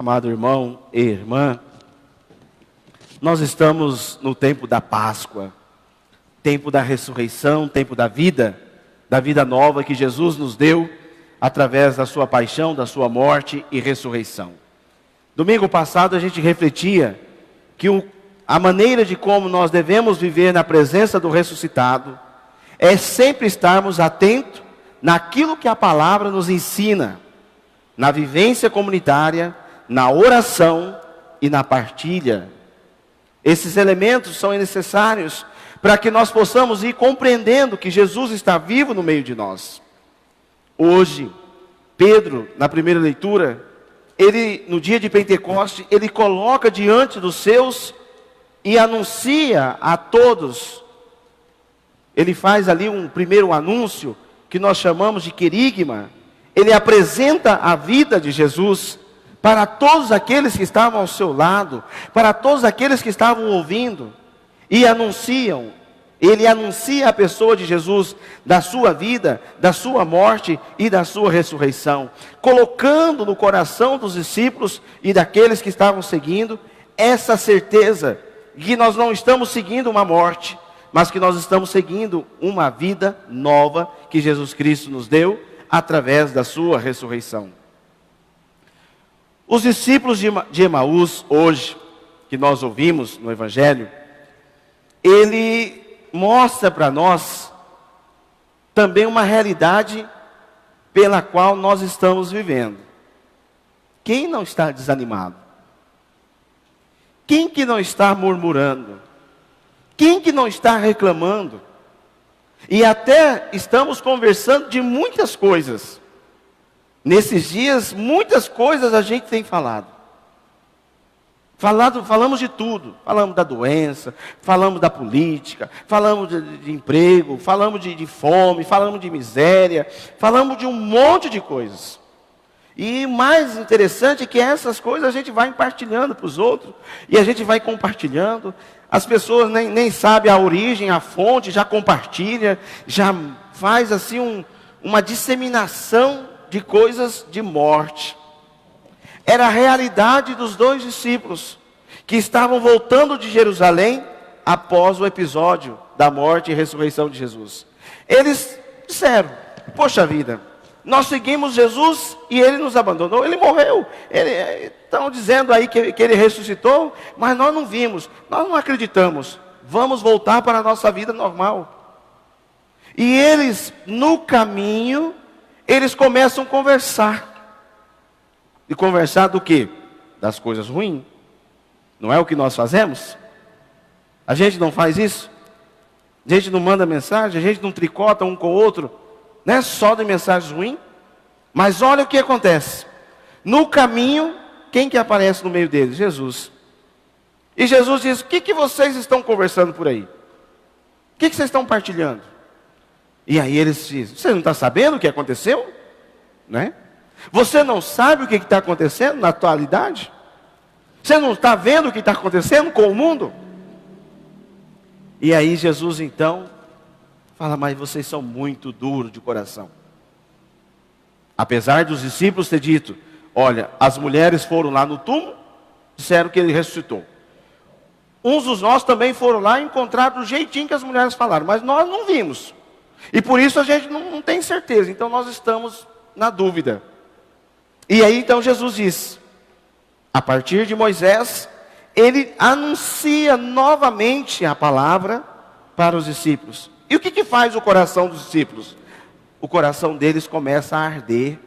amado irmão e irmã, nós estamos no tempo da Páscoa, tempo da ressurreição, tempo da vida nova que Jesus nos deu através da sua paixão, da sua morte e ressurreição. Domingo passado a gente refletia que a maneira de como nós devemos viver na presença do ressuscitado é sempre estarmos atentos naquilo que a palavra nos ensina, na vivência comunitária, na oração e na partilha. Esses elementos são necessários para que nós possamos ir compreendendo que Jesus está vivo no meio de nós. Hoje, Pedro, na primeira leitura, no dia de Pentecoste, ele coloca diante dos seus e anuncia a todos. Ele faz ali um primeiro anúncio, que nós chamamos de querigma. Ele apresenta a vida de Jesus para todos aqueles que estavam ao seu lado, para todos aqueles que estavam ouvindo, e ele anuncia a pessoa de Jesus, da sua vida, da sua morte e da sua ressurreição, colocando no coração dos discípulos e daqueles que estavam seguindo, essa certeza, que nós não estamos seguindo uma morte, mas que nós estamos seguindo uma vida nova, que Jesus Cristo nos deu, através da sua ressurreição. Os discípulos de Emaús, hoje, que nós ouvimos no Evangelho, ele mostra para nós também uma realidade pela qual nós estamos vivendo. Quem não está desanimado? Quem que não está murmurando? Quem que não está reclamando? E até estamos conversando de muitas coisas. Nesses dias, muitas coisas a gente tem falado. Falamos de tudo. Falamos da doença, falamos da política, falamos de emprego, falamos de fome, falamos de miséria, falamos de um monte de coisas. E o mais interessante é que essas coisas a gente vai compartilhando para os outros, e a gente vai compartilhando. As pessoas nem sabem a origem, a fonte, já compartilha, já faz assim uma disseminação de coisas de morte. Era a realidade dos dois discípulos, que estavam voltando de Jerusalém, após o episódio da morte e ressurreição de Jesus. Eles disseram, poxa vida, nós seguimos Jesus e Ele nos abandonou, Ele morreu. Estão dizendo aí que Ele ressuscitou, mas nós não vimos, nós não acreditamos. Vamos voltar para a nossa vida normal. E eles, no caminho, eles começam a conversar. E conversar do quê? Das coisas ruins. Não é o que nós fazemos? A gente não faz isso? A gente não manda mensagem, a gente não tricota um com o outro, não é só de mensagens ruins. Mas olha o que acontece. No caminho, quem que aparece no meio deles? Jesus. E Jesus diz, o que vocês estão conversando por aí? O que vocês estão partilhando? E aí eles dizem, você não está sabendo o que aconteceu? Né? Você não sabe o que está acontecendo na atualidade? Você não está vendo o que está acontecendo com o mundo? E aí Jesus então fala, mas vocês são muito duros de coração. Apesar dos discípulos ter dito, olha, as mulheres foram lá no túmulo, disseram que Ele ressuscitou. Uns dos nossos também foram lá e encontraram do jeitinho que as mulheres falaram, mas nós não vimos. E por isso a gente não tem certeza, então nós estamos na dúvida. E aí então Jesus diz, a partir de Moisés, Ele anuncia novamente a palavra para os discípulos. E o que faz o coração dos discípulos? O coração deles começa a arder.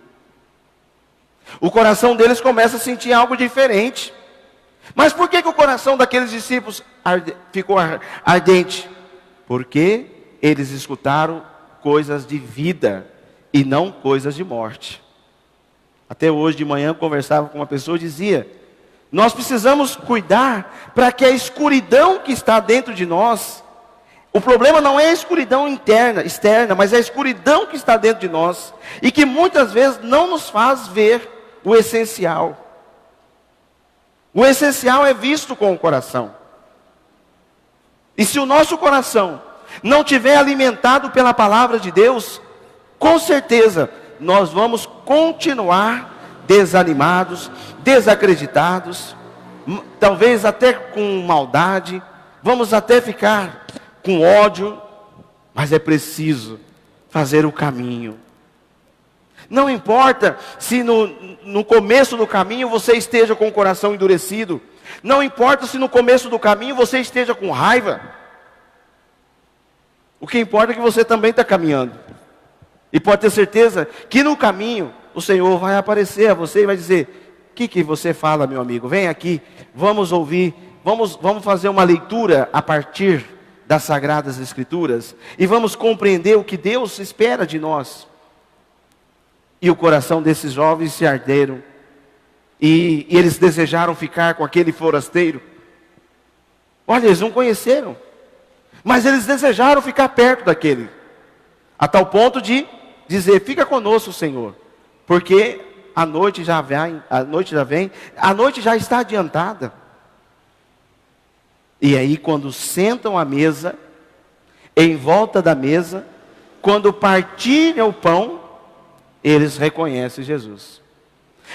O coração deles começa a sentir algo diferente. Mas por que o coração daqueles discípulos ficou ardente? Porque eles escutaram coisas de vida e não coisas de morte. Até hoje de manhã eu conversava com uma pessoa e dizia, nós precisamos cuidar para que a escuridão que está dentro de nós, o problema não é a escuridão externa, mas é a escuridão que está dentro de nós, e que muitas vezes não nos faz ver o essencial. O essencial é visto com o coração. E se o nosso coração não tiver alimentado pela palavra de Deus, com certeza nós vamos continuar desanimados, desacreditados, talvez até com maldade, vamos até ficar com ódio, mas é preciso fazer o caminho. Não importa se no começo do caminho você esteja com o coração endurecido, não importa se no começo do caminho você esteja com raiva, o que importa é que você também está caminhando, e pode ter certeza que no caminho o Senhor vai aparecer a você e vai dizer: o que você fala, meu amigo? Vem aqui, vamos ouvir, vamos fazer uma leitura a partir das Sagradas Escrituras, e vamos compreender o que Deus espera de nós. E o coração desses jovens se arderam, e eles desejaram ficar com aquele forasteiro. Olha, eles não conheceram, mas eles desejaram ficar perto daquele, a tal ponto de dizer: fica conosco, Senhor, porque a noite já vem, a noite já está adiantada. E aí, quando sentam à mesa, em volta da mesa, quando partilham o pão, eles reconhecem Jesus.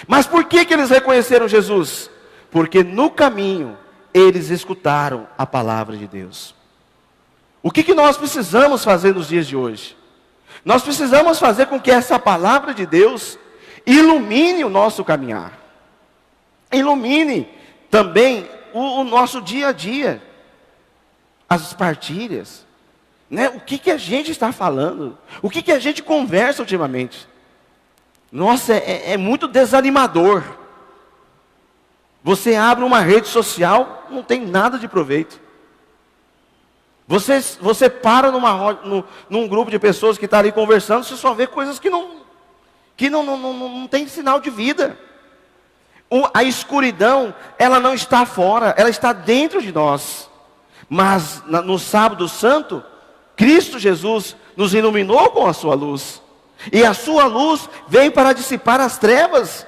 Mas por que eles reconheceram Jesus? Porque no caminho eles escutaram a palavra de Deus. O que nós precisamos fazer nos dias de hoje? Nós precisamos fazer com que essa palavra de Deus ilumine o nosso caminhar, ilumine também o nosso dia a dia, as partilhas, né? O que a gente está falando, o que a gente conversa ultimamente. Nossa, é muito desanimador. Você abre uma rede social, não tem nada de proveito. Você para num grupo de pessoas que está ali conversando, você só vê coisas que não tem sinal de vida. A escuridão, ela não está fora, ela está dentro de nós. Mas no sábado santo, Cristo Jesus nos iluminou com a sua luz. E a sua luz vem para dissipar as trevas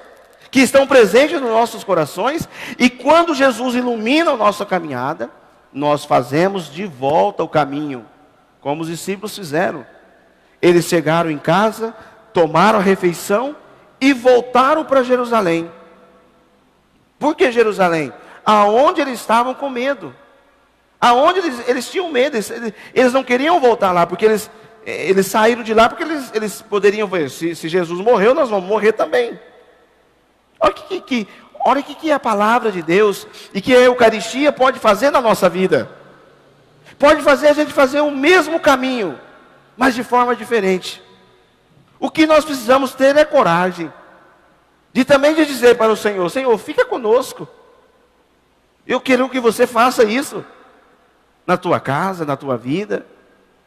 que estão presentes nos nossos corações. E quando Jesus ilumina a nossa caminhada, nós fazemos de volta o caminho, como os discípulos fizeram. Eles chegaram em casa, tomaram a refeição e voltaram para Jerusalém. Por que Jerusalém? Aonde eles estavam com medo. Aonde eles tinham medo. Eles não queriam voltar lá, porque eles saíram de lá porque eles poderiam ver: se Jesus morreu, nós vamos morrer também. Olha o que é a palavra de Deus e que a Eucaristia pode fazer na nossa vida. Pode fazer a gente fazer o mesmo caminho, mas de forma diferente. O que nós precisamos ter é coragem de também dizer para o Senhor: Senhor, fica conosco. Eu quero que você faça isso na tua casa, na tua vida,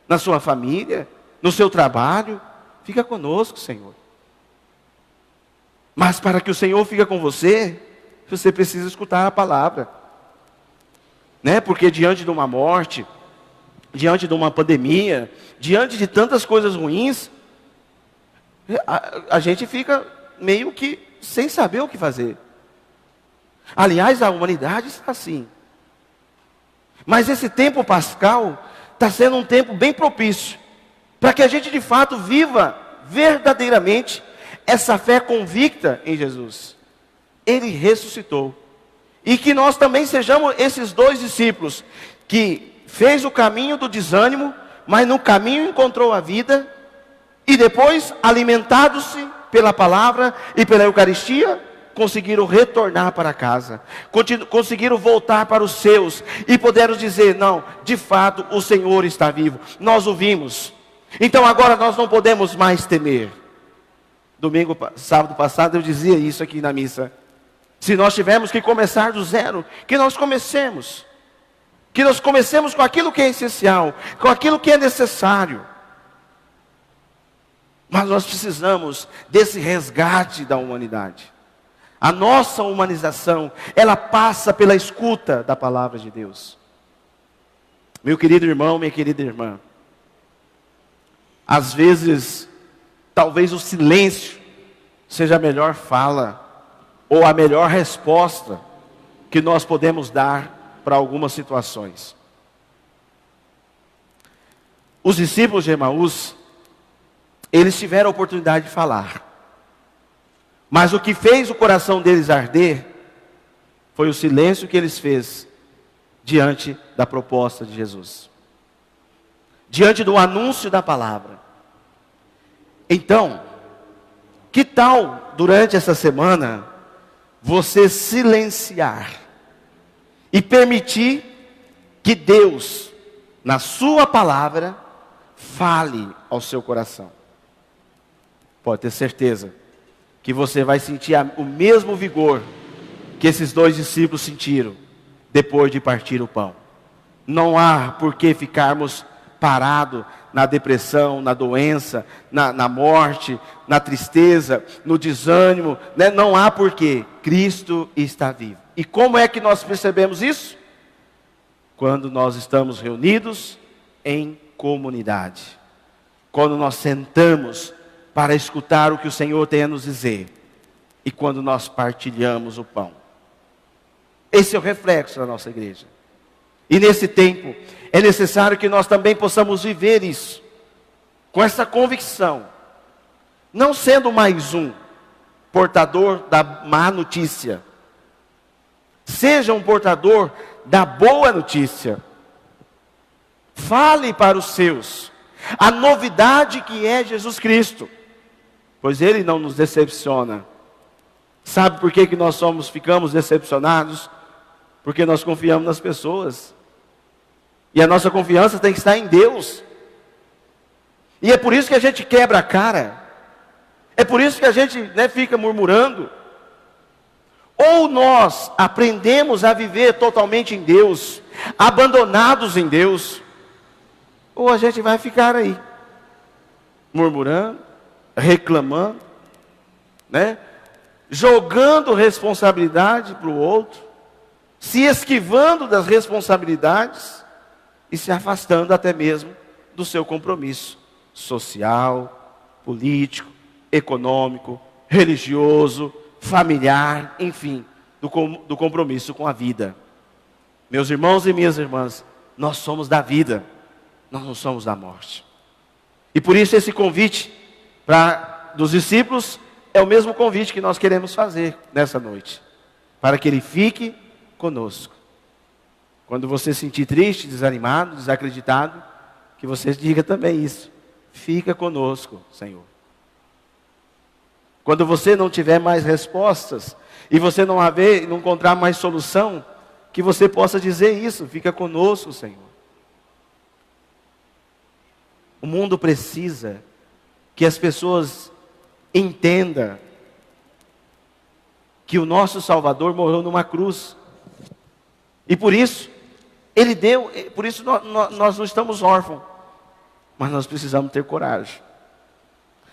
na sua família, no seu trabalho. Fica conosco, Senhor. Mas para que o Senhor fique com você precisa escutar a palavra, né? Porque diante de uma morte, diante de uma pandemia, diante de tantas coisas ruins, a gente fica meio que sem saber o que fazer. Aliás, a humanidade está assim. Mas esse tempo pascal está sendo um tempo bem propício para que a gente de fato viva verdadeiramente essa fé convicta em Jesus. Ele ressuscitou. E que nós também sejamos esses dois discípulos que fez o caminho do desânimo, mas no caminho encontrou a vida, e depois, alimentados-se pela palavra e pela Eucaristia, conseguiram retornar para casa, conseguiram voltar para os seus, e puderam dizer: não, de fato o Senhor está vivo, nós o vimos, então agora nós não podemos mais temer. Sábado passado eu dizia isso aqui na missa: se nós tivermos que começar do zero, que nós comecemos com aquilo que é essencial, com aquilo que é necessário. Mas nós precisamos desse resgate da humanidade. A nossa humanização, ela passa pela escuta da palavra de Deus. Meu querido irmão, minha querida irmã, às vezes, talvez o silêncio seja a melhor fala, ou a melhor resposta que nós podemos dar para algumas situações. Os discípulos de Emaús, eles tiveram a oportunidade de falar. Mas o que fez o coração deles arder foi o silêncio que eles fez diante da proposta de Jesus, diante do anúncio da palavra. Então, que tal durante essa semana você silenciar e permitir que Deus, na sua palavra, fale ao seu coração? Pode ter certeza que você vai sentir o mesmo vigor que esses 2 discípulos sentiram depois de partir o pão. Não há por que ficarmos parados na depressão, na doença, na morte, na tristeza, no desânimo, né? Não há por que. Cristo está vivo. E como é que nós percebemos isso? Quando nós estamos reunidos em comunidade. Quando nós sentamos para escutar o que o Senhor tem a nos dizer. E quando nós partilhamos o pão. Esse é o reflexo da nossa igreja. E nesse tempo, é necessário que nós também possamos viver isso. Com essa convicção. Não sendo mais um portador da má notícia. Seja um portador da boa notícia. Fale para os seus a novidade que é Jesus Cristo. Pois Ele não nos decepciona. Sabe por que nós ficamos decepcionados? Porque nós confiamos nas pessoas. E a nossa confiança tem que estar em Deus. E é por isso que a gente quebra a cara. É por isso que a gente, fica murmurando. Ou nós aprendemos a viver totalmente em Deus, abandonados em Deus, ou a gente vai ficar aí, murmurando, reclamando, jogando responsabilidade para o outro, se esquivando das responsabilidades e se afastando até mesmo do seu compromisso social, político, econômico, religioso, familiar, enfim, do compromisso com a vida. Meus irmãos e minhas irmãs, nós somos da vida, nós não somos da morte. E por isso esse convite dos discípulos é o mesmo convite que nós queremos fazer nessa noite, para que Ele fique conosco. Quando você se sentir triste, desanimado, desacreditado, que você diga também isso: fica conosco, Senhor. Quando você não tiver mais respostas, e você não encontrar mais solução, que você possa dizer isso: fica conosco, Senhor. O mundo precisa que as pessoas entendam que o nosso Salvador morreu numa cruz. E por isso, por isso nós não estamos órfãos. Mas nós precisamos ter coragem.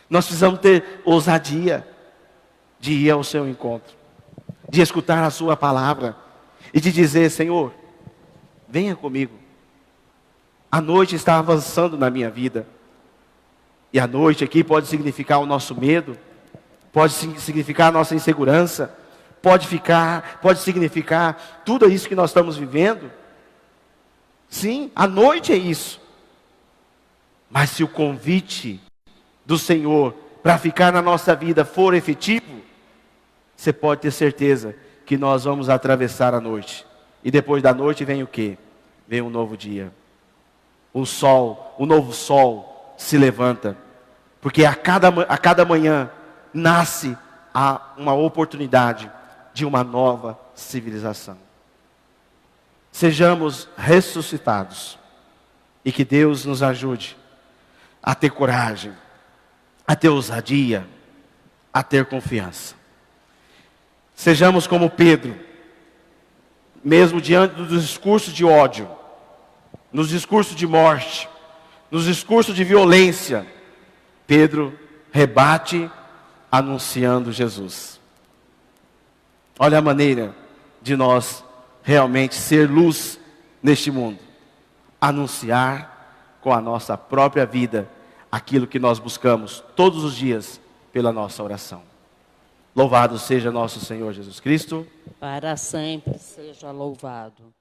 Nós precisamos ter ousadia de ir ao seu encontro, de escutar a sua palavra e de dizer: Senhor, venha comigo. A noite está avançando na minha vida. E a noite aqui pode significar o nosso medo, pode significar a nossa insegurança, pode significar tudo isso que nós estamos vivendo. Sim, a noite é isso. Mas se o convite do Senhor para ficar na nossa vida for efetivo, você pode ter certeza que nós vamos atravessar a noite. E depois da noite vem o quê? Vem um novo dia. O novo sol se levanta. Porque a cada manhã nasce uma oportunidade de uma nova civilização. Sejamos ressuscitados. E que Deus nos ajude a ter coragem, a ter ousadia, a ter confiança. Sejamos como Pedro, mesmo diante dos discursos de ódio, nos discursos de morte, nos discursos de violência, Pedro rebate anunciando Jesus. Olha a maneira de nós realmente ser luz neste mundo. Anunciar com a nossa própria vida aquilo que nós buscamos todos os dias pela nossa oração. Louvado seja nosso Senhor Jesus Cristo. Para sempre seja louvado.